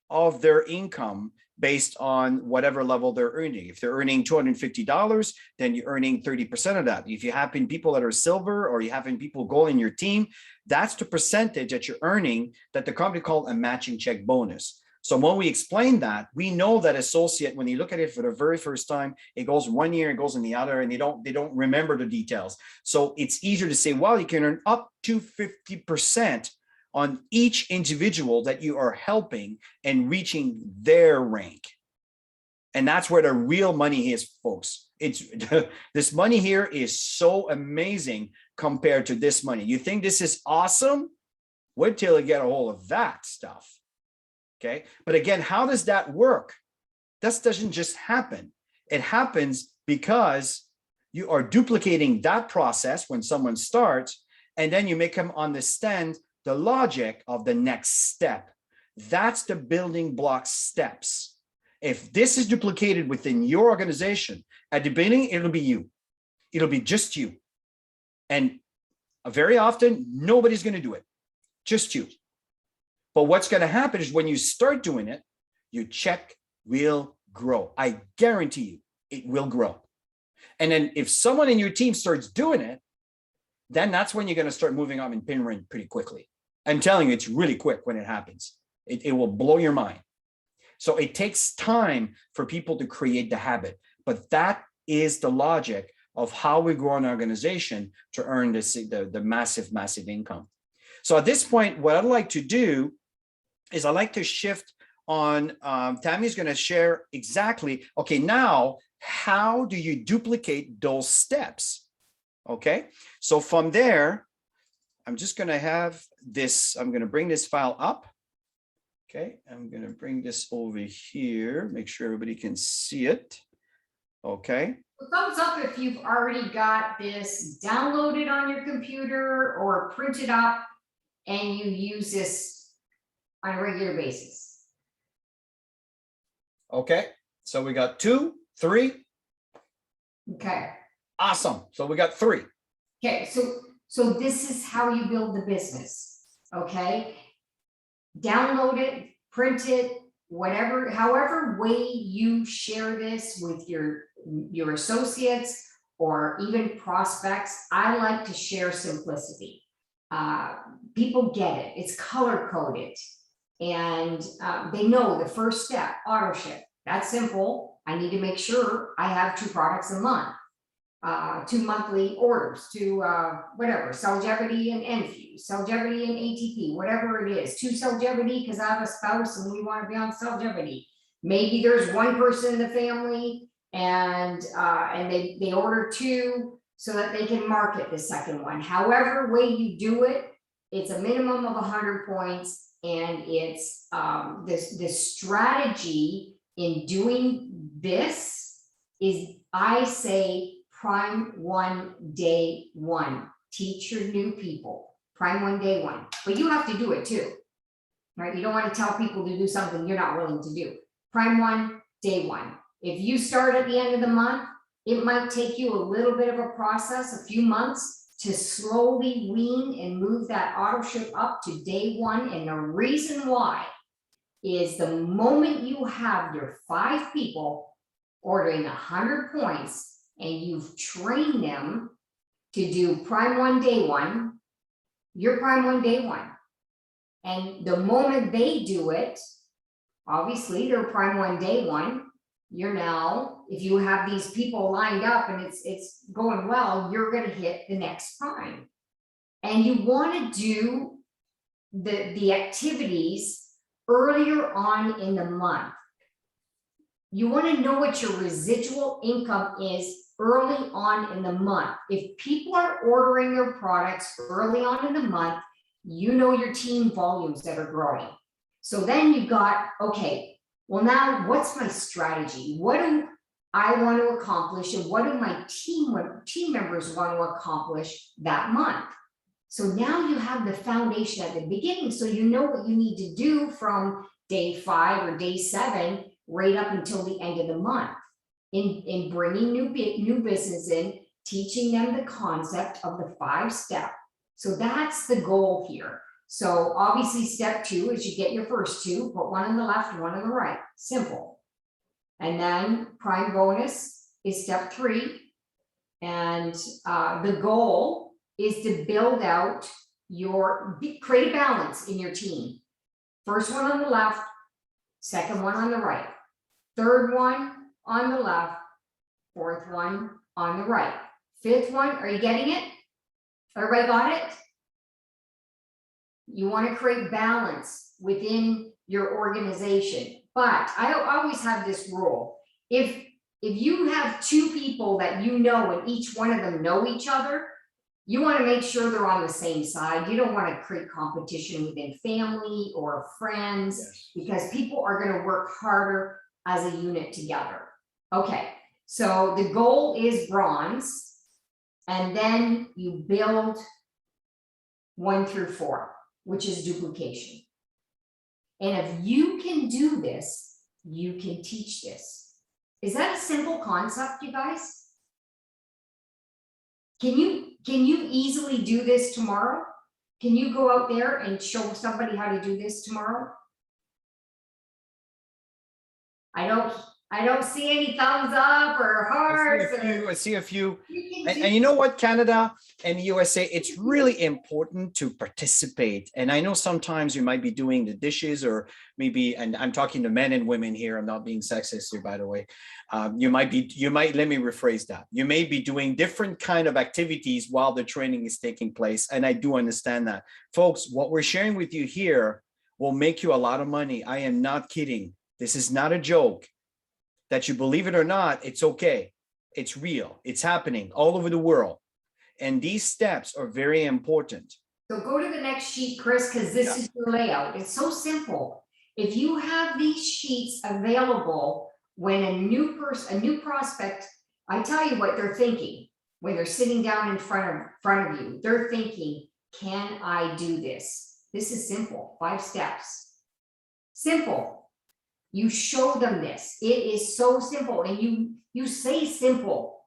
of their income based on whatever level they're earning. If they're earning $250, then you're earning 30% of that. If you happen people that are silver or you happen people gold in your team, that's the percentage that you're earning that the company called a matching check bonus. So when we explain that, we know that associate, when you look at it for the very first time, it goes 1 year, it goes in the other, and they don't remember the details. So it's easier to say, well, you can earn up to 50% on each individual that you are helping and reaching their rank. And that's where the real money is, folks. This money here is so amazing compared to this money. You think this is awesome? Wait till you get a hold of that stuff. Okay. But again, how does that work? That doesn't just happen. It happens because you are duplicating that process when someone starts, and then you make them understand the logic of the next step. That's the building block steps. If this is duplicated within your organization, at the beginning, it'll be you. It'll be just you. And very often, nobody's going to do it, just you. But what's going to happen is when you start doing it, your check will grow. I guarantee you, it will grow. And then if someone in your team starts doing it, then that's when you're going to start moving up in pin rank pretty quickly. I'm telling you, it's really quick when it happens. It will blow your mind. So it takes time for people to create the habit, but that is the logic of how we grow an organization to earn the massive income. So at this point, what I'd like to do is I'd like to shift on, Tammy's going to share exactly, okay, now, how do you duplicate those steps? Okay, so from there, I'm just going to have this, I'm going to bring this file up. Okay, I'm going to bring this over here, make sure everybody can see it. Okay. Thumbs up if you've already got this downloaded on your computer or printed up and you use this on a regular basis. Okay, so we got 2, 3. Okay. Awesome. So we got 3. Okay, so this is how you build the business. Okay. Download it, print it, whatever, however way you share this with your associates or even prospects. I like to share simplicity. People get it. It's color coded. And they know the first step, auto ship. That's simple. I need to make sure I have 2 products a month, 2 monthly orders, to whatever, Cellgevity and Enfuse, Cellgevity and ATP, whatever it is, 2 Cellgevity because I have a spouse and we want to be on Cellgevity. Maybe there's one person in the family and they order 2 so that they can market the second one. However way you do it, it's a minimum of 100 points, and it's this strategy in doing this is, I say, prime 1 day 1. Teach your new people prime 1 day 1, but you have to do it too, right? You don't want to tell people to do something you're not willing to do. Prime 1 day 1. If you start at the end of the month, it might take you a little bit of a process, a few months, to slowly wean and move that auto ship up to day 1. And the reason why is the moment you have your 5 people ordering 100 points and you've trained them to do prime 1 day 1, you're prime 1 day 1. And the moment they do it, obviously they're prime 1 day 1. You're now, if you have these people lined up and it's going well, you're going to hit the next prime. And you want to do the activities earlier on in the month. You want to know what your residual income is early on in the month. If people are ordering your products early on in the month, you know your team volumes that are growing. So then you've got, okay, well, now what's my strategy? What do I want to accomplish? And what do my team members want to accomplish that month? So now you have the foundation at the beginning. So you know what you need to do from day 5 or day 7, right up until the end of the month. In bringing new business in, teaching them the concept of the 5-step. So that's the goal here. So obviously step 2 is you get your first 2, put one on the left and one on the right, simple. And then prime bonus is step 3. And the goal is to build out create a balance in your team. First one on the left, second one on the right, third one on the left, fourth one on the right, fifth one, are you getting it? Everybody got it? You want to create balance within your organization. But I always have this rule. If you have 2 people that you know and each one of them know each other, you want to make sure they're on the same side. You don't want to create competition within family or friends. Yes. Because people are going to work harder as a unit together. Okay, so the goal is bronze, and then you build 1 through 4. Which is duplication. And if you can do this, you can teach this. Is that a simple concept, you guys? Can you easily do this tomorrow? Can you go out there and show somebody how to do this tomorrow? I don't see any thumbs up or hearts. I see a few. And you know what, Canada and USA, it's really important to participate. And I know sometimes you might be doing the dishes, or maybe, and I'm talking to men and women here, I'm not being sexist here, by the way. Let me rephrase that. You may be doing different kind of activities while the training is taking place. And I do understand that. Folks, what we're sharing with you here will make you a lot of money. I am not kidding. This is not a joke. That you believe it or not, it's okay. It's real. It's happening all over the world. And these steps are very important. So go to the next sheet, Chris, because this is your layout. It's so simple. If you have these sheets available when a new prospect, I tell you what they're thinking when they're sitting down in front of you. They're thinking, can I do this? This is simple. 5 steps. Simple. You show them this. It is so simple, and you say simple.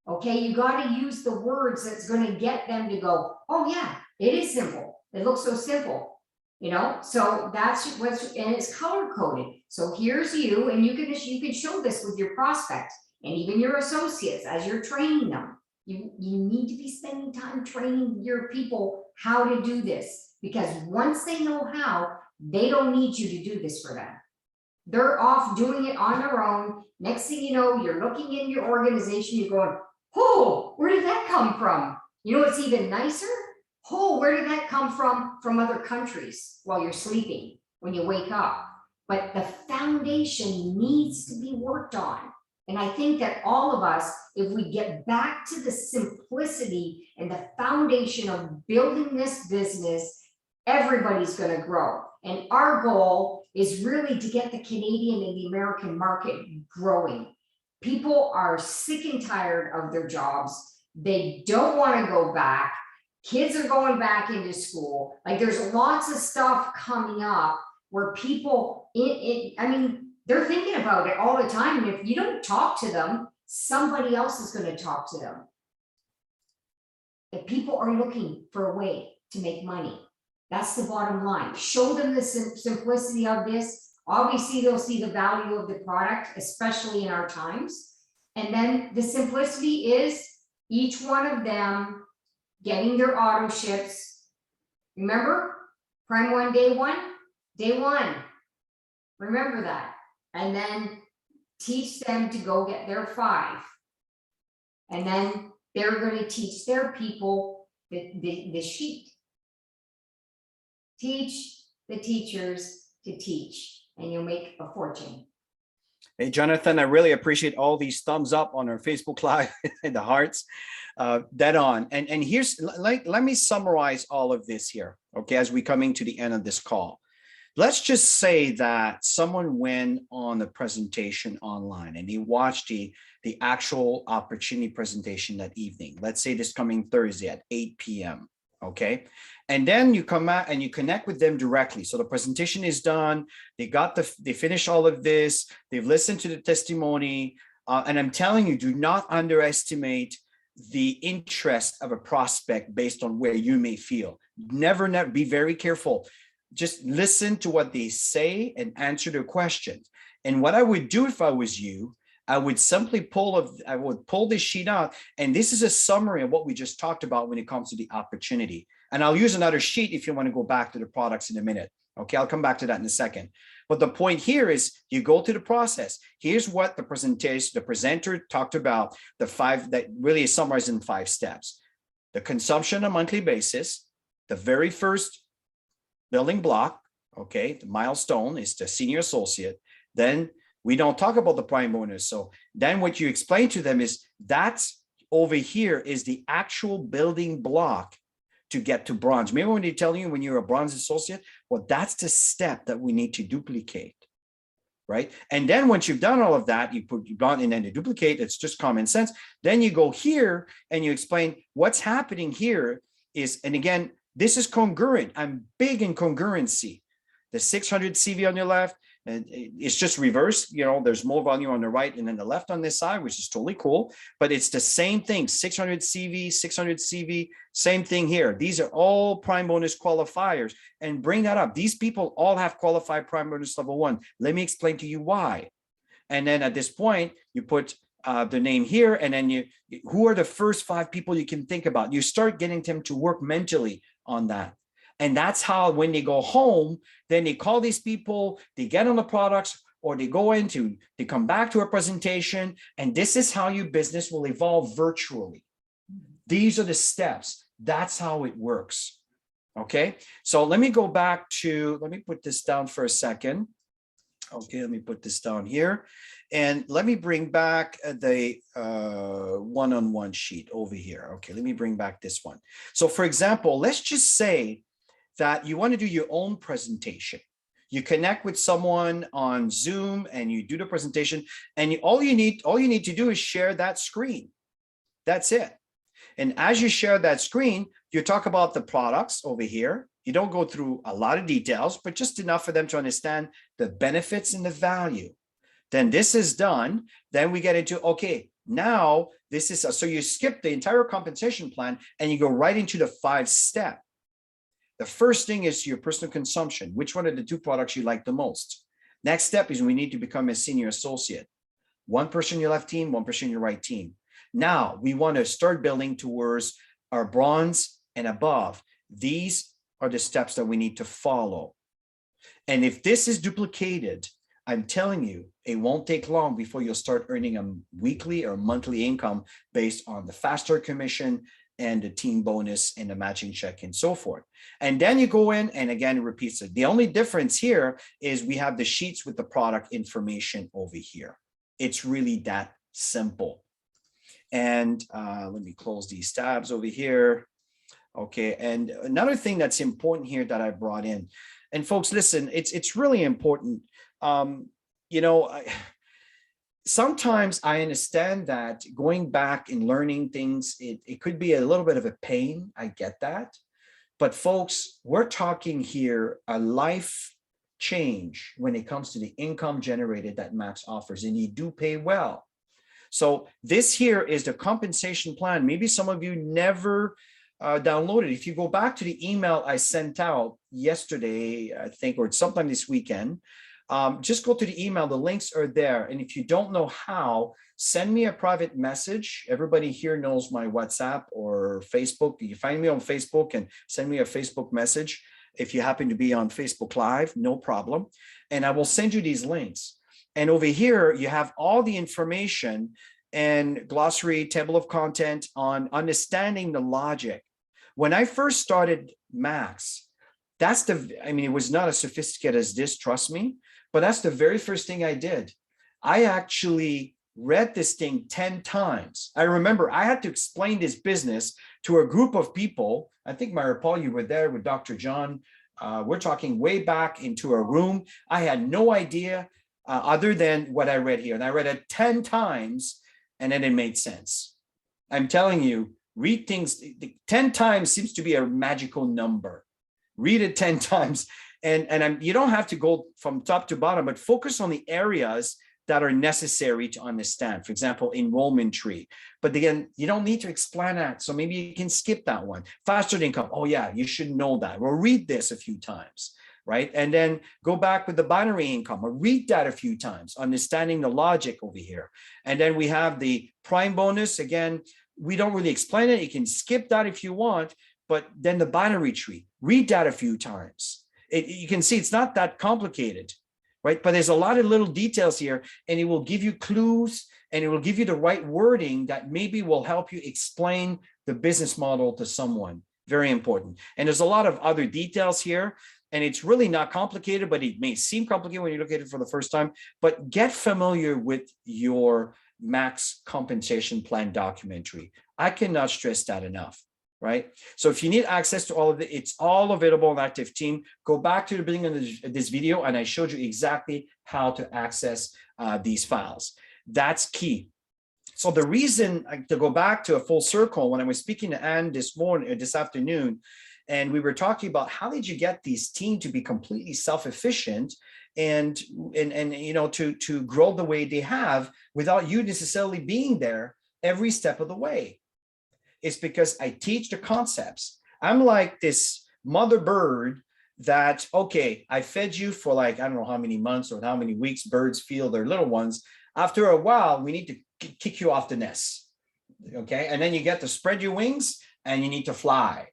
Okay, you got to use the words that's going to get them to go, oh yeah, it is simple. It looks so simple, you know. So that's what's, and it's color coded. So here's you, and you can show this with your prospects and even your associates as you're training them. You need to be spending time training your people how to do this. because once they know how, they don't need you to do this for them. They're off doing it on their own. Next thing you know, you're looking in your organization, you're going, oh, where did that come from? You know what's even nicer? Oh, where did that come from? From other countries while you're sleeping, when you wake up. But the foundation needs to be worked on. And I think that all of us, if we get back to the simplicity and the foundation of building this business, everybody's going to grow. And our goal is really to get the Canadian and the American market growing. People are sick and tired of their jobs. They don't want to go back. Kids are going back into school. Like, there's lots of stuff coming up where people, I mean, they're thinking about it all the time. And if you don't talk to them, somebody else is going to talk to them. If people are looking for a way to make money, that's the bottom line. Show them the simplicity of this. Obviously, they'll see the value of the product, especially in our times. And then the simplicity is each one of them getting their auto ships. Remember, Prime 1, day one. Remember that. And then teach them to go get their 5. And then they're going to teach their people the sheet. Teach the teachers to teach, and you'll make a fortune. Hey, Jonathan, I really appreciate all these thumbs up on our Facebook Live and the hearts. Dead on. And here's, let me summarize all of this here, okay, as we coming to the end of this call. Let's just say that someone went on the presentation online and he watched the actual opportunity presentation that evening. Let's say this coming Thursday at 8 p.m. Okay. And then you come out and you connect with them directly. So the presentation is done. They finished all of this. They've listened to the testimony. And I'm telling you, do not underestimate the interest of a prospect based on where you may feel. Never, be very careful. Just listen to what they say and answer their questions. And what I would do if I was you, I would simply pull this sheet out. And this is a summary of what we just talked about when it comes to the opportunity. And I'll use another sheet if you want to go back to the products in a minute. Okay, I'll come back to that in a second. But the point here is you go through the process. Here's what the presenter talked about, the 5 that really is summarized in 5 steps. The consumption on a monthly basis, the very first building block, okay, the milestone is the senior associate. Then we don't talk about the prime bonus. So then what you explain to them is that's over here is the actual building block to get to bronze. Remember when they tell you when you're a bronze associate? Well, that's the step that we need to duplicate, right? And then once you've done all of that, you put bronze and then you duplicate, it's just common sense. Then you go here and you explain what's happening here is, and again, this is congruent. I'm big in congruency. The 600 CV on your left, and it's just reversed. You know, there's more volume on the right and then the left on this side, which is totally cool. But it's the same thing, 600 CV, 600 CV, same thing here. These are all prime bonus qualifiers. And bring that up. These people all have qualified prime bonus level 1. Let me explain to you why. And then at this point, you put the name here, and then who are the first 5 people you can think about? You start getting them to work mentally on that. And that's how when they go home, then they call these people, they get on the products, or they come back to a presentation. And this is how your business will evolve virtually. These are the steps. That's how it works. Okay. So let me go back to, let me put this down for a second. Okay. Let me put this down here. And let me bring back the one-on-one sheet over here. Okay. Let me bring back this one. So for example, let's just say that you want to do your own presentation. You connect with someone on Zoom and you do the presentation, and all you need to do is share that screen. That's it. And as you share that screen, you talk about the products over here. You don't go through a lot of details, but just enough for them to understand the benefits and the value. Then this is done. Then we get into, okay, now this is, so you skip the entire compensation plan and you go right into the 5-step. The first thing is your personal consumption. Which one of the 2 products you like the most? Next step is we need to become a senior associate. 1 person in your left team, 1 person in your right team. Now we want to start building towards our bronze and above. These are the steps that we need to follow. And if this is duplicated, I'm telling you, it won't take long before you'll start earning a weekly or monthly income based on the faster commission and the team bonus and the matching check and so forth. And then you go in and again, it repeats it. The only difference here is we have the sheets with the product information over here. It's really that simple. And let me close these tabs over here. Okay, and another thing that's important here that I brought in, and folks, listen, it's really important. You know, sometimes I understand that going back and learning things, it could be a little bit of a pain. I get that. But folks, we're talking here a life change when it comes to the income generated that Max offers, and you do pay well. So this here is the compensation plan. Maybe some of you never downloaded. If you go back to the email I sent out yesterday, I think, or sometime this weekend, just go to the email. The links are there. And if you don't know how, send me a private message. Everybody here knows my WhatsApp or Facebook. You find me on Facebook and send me a Facebook message. If you happen to be on Facebook Live, no problem. And I will send you these links. And over here, you have all the information and glossary, table of content on understanding the logic. When I first started Max, it was not as sophisticated as this, trust me, but that's the very first thing I did. I actually read this thing 10 times. I remember I had to explain this business to a group of people. I think, Maripol, you were there with Dr. John. We're talking way back into a room. I had no idea other than what I read here. And I read it 10 times and then it made sense. I'm telling you, read things 10 times seems to be a magical number. Read it 10 times. And you don't have to go from top to bottom, but focus on the areas that are necessary to understand. For example, enrollment tree. But again, you don't need to explain that. So maybe you can skip that one. Faster income. Oh yeah, you should know that. Well, read this a few times, right? And then go back with the binary income or read that a few times, understanding the logic over here. And then we have the prime bonus. Again, we don't really explain it. You can skip that if you want, but then the binary tree, read that a few times. You can see it's not that complicated, right? But there's a lot of little details here, and it will give you clues, and it will give you the right wording that maybe will help you explain the business model to someone. Very important. And there's a lot of other details here, and it's really not complicated, but it may seem complicated when you look at it for the first time. But get familiar with your Max compensation plan documentary. I cannot stress that enough. Right? So if you need access to all of it, it's all available on Active Team. Go back to the beginning of this video and I showed you exactly how to access these files. That's key. So the reason to go back to a full circle, when I was speaking to Anne this afternoon, and we were talking about how did you get these teams to be completely self-efficient and you know to grow the way they have without you necessarily being there every step of the way. It's because I teach the concepts. I'm like this mother bird that, okay, I fed you for like, I don't know how many months or how many weeks birds feel their little ones. After a while, we need to kick you off the nest, okay? And then you get to spread your wings and you need to fly,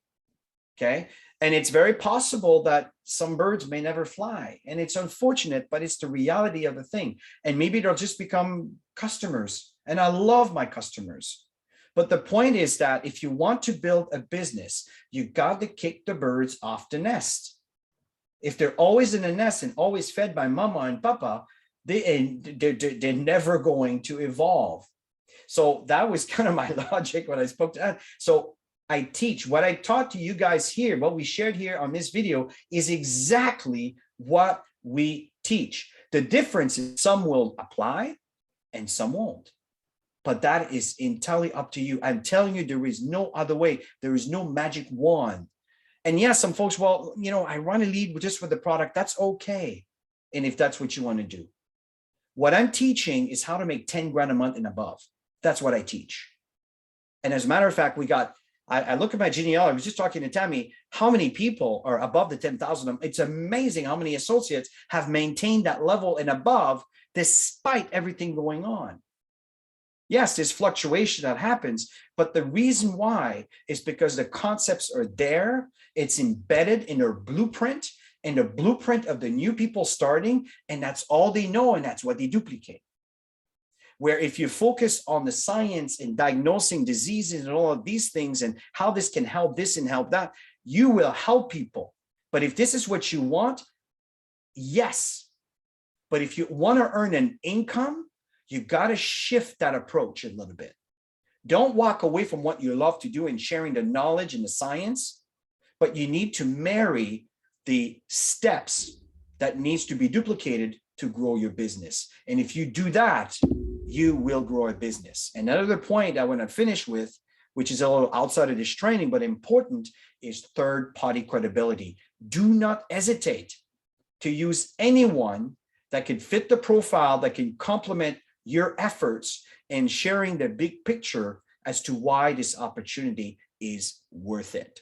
okay? And it's very possible that some birds may never fly. And it's unfortunate, but it's the reality of the thing. And maybe they'll just become customers. And I love my customers. But the point is that if you want to build a business, you got to kick the birds off the nest. If they're always in the nest and always fed by mama and papa, they're never going to evolve. So that was kind of my logic when I spoke to Anne. So I teach what I taught to you guys here, what we shared here on this video is exactly what we teach. The difference is some will apply and some won't. But that is entirely up to you. I'm telling you, there is no other way. There is no magic wand. And yes, some folks, well, you know, I run a lead just with the product. That's okay. And if that's what you want to do. What I'm teaching is how to make 10 grand a month and above. That's what I teach. And as a matter of fact, I look at my genealogy. I was just talking to Tammy, how many people are above the 10,000? It's amazing how many associates have maintained that level and above despite everything going on. Yes, there's fluctuation that happens, but the reason why is because the concepts are there. It's embedded in their blueprint, in the blueprint of the new people starting, and that's all they know, and that's what they duplicate. Where if you focus on the science and diagnosing diseases and all of these things and how this can help this and help that, you will help people. But if this is what you want, yes. But if you want to earn an income, you got to shift that approach a little bit. Don't walk away from what you love to do and sharing the knowledge and the science, but you need to marry the steps that needs to be duplicated to grow your business. And if you do that, you will grow a business. Another point I want to finish with, which is a little outside of this training, but important, is third-party credibility. Do not hesitate to use anyone that can fit the profile, that can complement your efforts in sharing the big picture as to why this opportunity is worth it.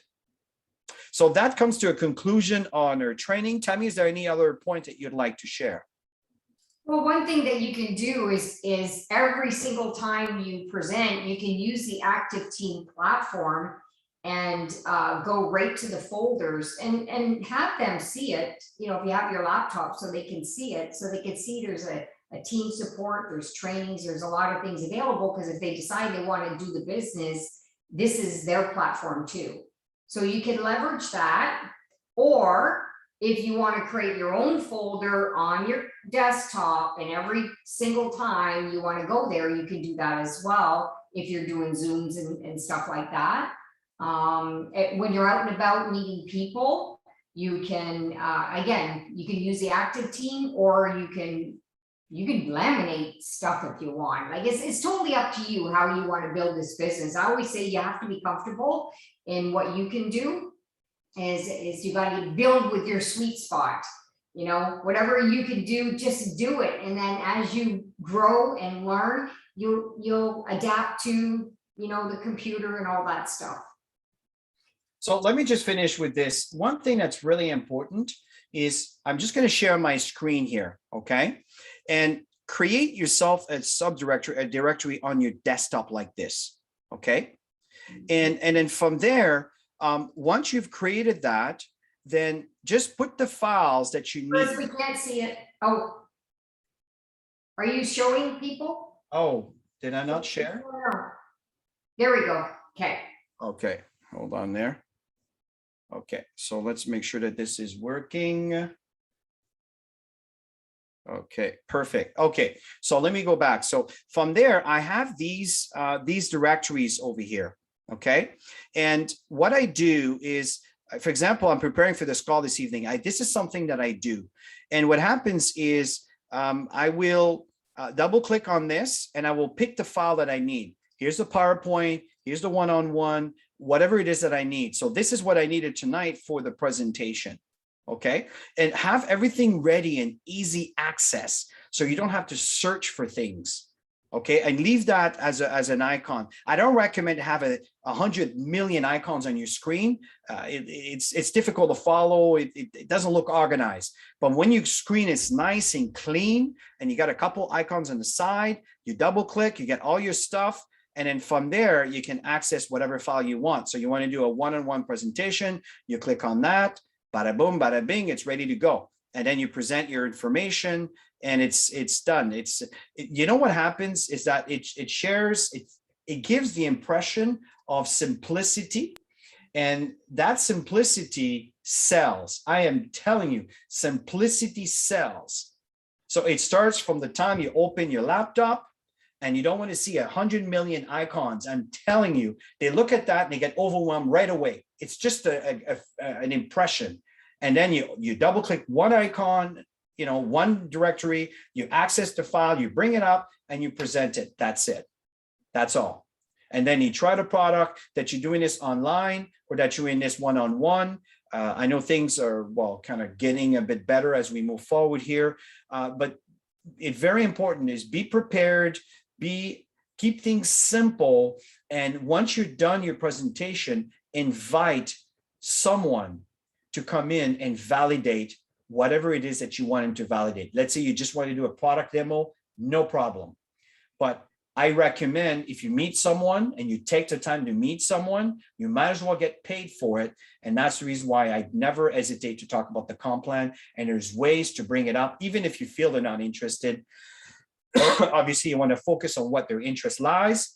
So that comes to a conclusion on our training. Tammy, is there any other point that you'd like to share? Well, one thing that you can do is every single time you present, you can use the Active Team platform and go right to the folders and have them see it, you know, if you have your laptop so they can see it, so they can see there's a team support, there's trainings, there's a lot of things available, because if they decide they want to do the business, this is their platform too. So you can leverage that, or if you want to create your own folder on your desktop and every single time you want to go there, you can do that as well if you're doing Zooms and stuff like that. When you're out and about meeting people, you can, again, you can use the Active Team, or you can laminate stuff if you want. Like it's totally up to you how you want to build this business. I always say you have to be comfortable in what you can do. Is you got to build with your sweet spot, you know, whatever you can do, just do it. And then as you grow and learn, you'll adapt to, you know, the computer and all that stuff. So let me just finish with this. One thing that's really important is I'm just going to share my screen here. Okay. And create yourself a subdirectory, a directory on your desktop like this. Okay. And then from there, once you've created that, then just put the files that you need. First, we can't see it. Oh, are you showing people? Oh, did I not share? There we go. Okay. Okay, hold on there. Okay, so let's make sure that this is working. Okay, perfect. Okay, so let me go back. So from there, I have these directories over here. Okay, and what I do is, for example, I'm preparing for this call this evening. This is something that I do, and what happens is I will double click on this, and I will pick the file that I need. Here's the PowerPoint. Here's the one-on-one, whatever it is that I need. So this is what I needed tonight for the presentation. Okay, and have everything ready and easy access, so you don't have to search for things. Okay, and leave that as an icon. I don't recommend having 100 million icons on your screen. It's difficult to follow. It doesn't look organized. But when your screen is nice and clean, and you got a couple icons on the side, you double click, you get all your stuff, and then from there you can access whatever file you want. So you want to do a one-on-one presentation, you click on that, bada boom, bada bing, it's ready to go. And then you present your information, and it's done. You know what happens is that it shares, it gives the impression of simplicity, and that simplicity sells. I am telling you, simplicity sells. So it starts from the time you open your laptop, and you don't want to see 100 million icons. I'm telling you, they look at that and they get overwhelmed right away. It's just an impression. And then you double click one icon, you know, one directory, you access the file, you bring it up and you present it. That's it. That's all. And then you try the product, that you're doing this online or that you're in this one-on-one. I know things are, well, kind of getting a bit better as we move forward here. But it's very important is be prepared, keep things simple. And once you're done your presentation, invite someone to come in and validate whatever it is that you want him to validate. Let's say you just want to do a product demo, no problem. But I recommend if you meet someone and you take the time to meet someone, you might as well get paid for it. And that's the reason why I never hesitate to talk about the comp plan. And there's ways to bring it up, even if you feel they're not interested. Obviously, you want to focus on what their interest lies.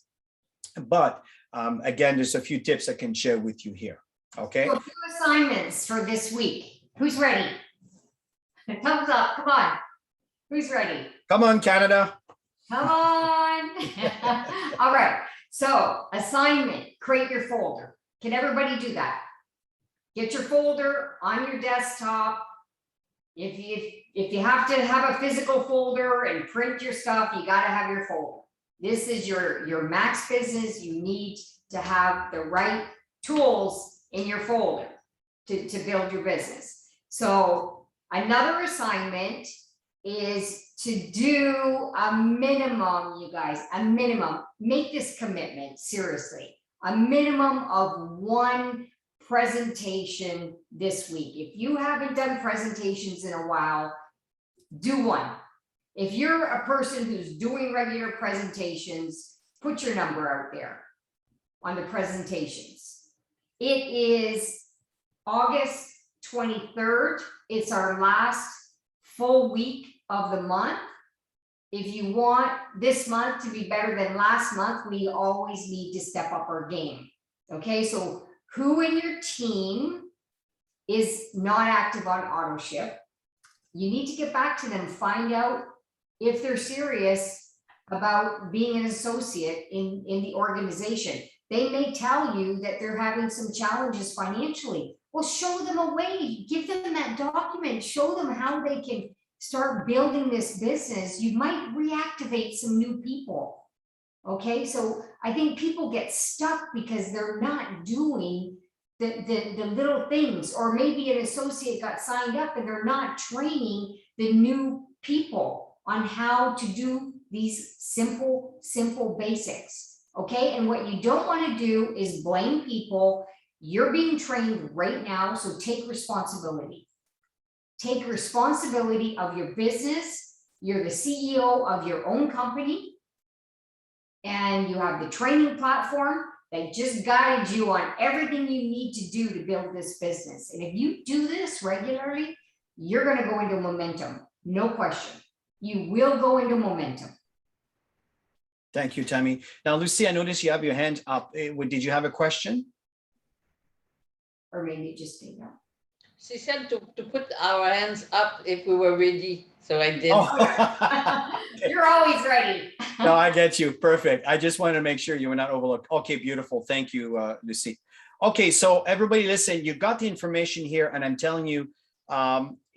But again, there's a few tips I can share with you here. Okay. So a few assignments for this week. Who's ready? Thumbs up. Come on. Who's ready? Come on, Canada. Come on. All right. So assignment, create your folder. Can everybody do that? Get your folder on your desktop. If you have to have a physical folder and print your stuff, you got to have your folder. This is your max business. You need to have the right tools in your folder to build your business. So another assignment is to do a minimum, you guys, a minimum, make this commitment, seriously, a minimum of one presentation this week. If you haven't done presentations in a while, do one. If you're a person who's doing regular presentations, put your number out there on the presentations. It is August 23rd. It's our last full week of the month. If you want this month to be better than last month, we always need to step up our game. Okay, so who in your team is not active on AutoShip? You need to get back to them, find out if they're serious about being an associate in the organization. They may tell you that they're having some challenges financially. Well, show them a way, give them that document, show them how they can start building this business. You might reactivate some new people. Okay, so I think people get stuck because they're not doing the little things, or maybe an associate got signed up and they're not training the new people on how to do these simple basics. Okay, and what you don't want to do is blame people. You're being trained right now, so take responsibility. Take responsibility of your business. You're the CEO of your own company, and you have the training platform that just guides you on everything you need to do to build this business. And if you do this regularly, you're going to go into momentum. No question. You will go into momentum. Thank you, Tammy. Now, Lucy, I noticed you have your hand up. Did you have a question? Or maybe just stay down. She said to put our hands up if we were ready. So I did. Oh. You're always ready. No, I get you. Perfect. I just wanted to make sure you were not overlooked. Okay, beautiful. Thank you, Lucy. Okay, so everybody listen, you got the information here, and I'm telling you,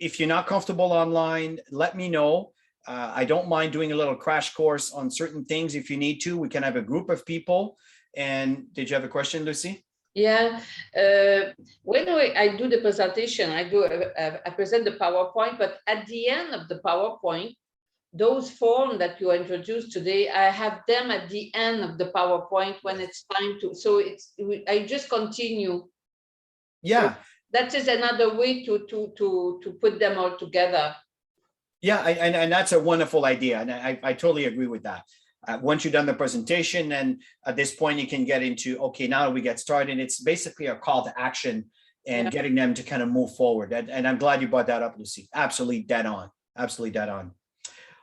if you're not comfortable online, let me know. I don't mind doing a little crash course on certain things if you need to. We can have a group of people. And did you have a question, Lucy? Yeah. When I do the presentation, I present the PowerPoint, but at the end of the PowerPoint, those forms that you introduced today, I have them at the end of the PowerPoint when it's time to. So I just continue. Yeah. So that is another way to put them all together. Yeah, and that's a wonderful idea, and I totally agree with that. Once you've done the presentation, then at this point you can get into, okay, now we get started. It's basically a call to action and getting them to kind of move forward. And I'm glad you brought that up, Lucy. Absolutely dead on. Absolutely dead on.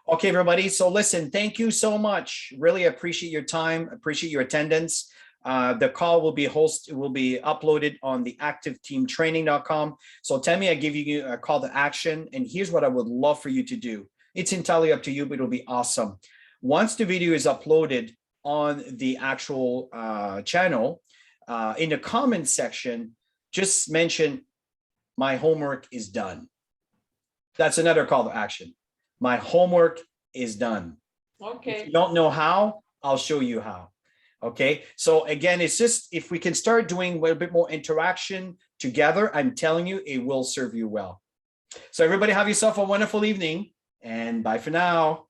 Okay, everybody. So listen, thank you so much. Really appreciate your time. Appreciate your attendance. The call will be uploaded on the activeteamtraining.com. So Tammy, I give you a call to action, and here's what I would love for you to do. It's entirely up to you, but it'll be awesome. Once the video is uploaded on the actual channel, in the comments section, just mention my homework is done. That's another call to action. My homework is done. Okay. If you don't know how, I'll show you how. Okay, so again, it's just if we can start doing a little bit more interaction together, I'm telling you, it will serve you well. So everybody have yourself a wonderful evening, and bye for now.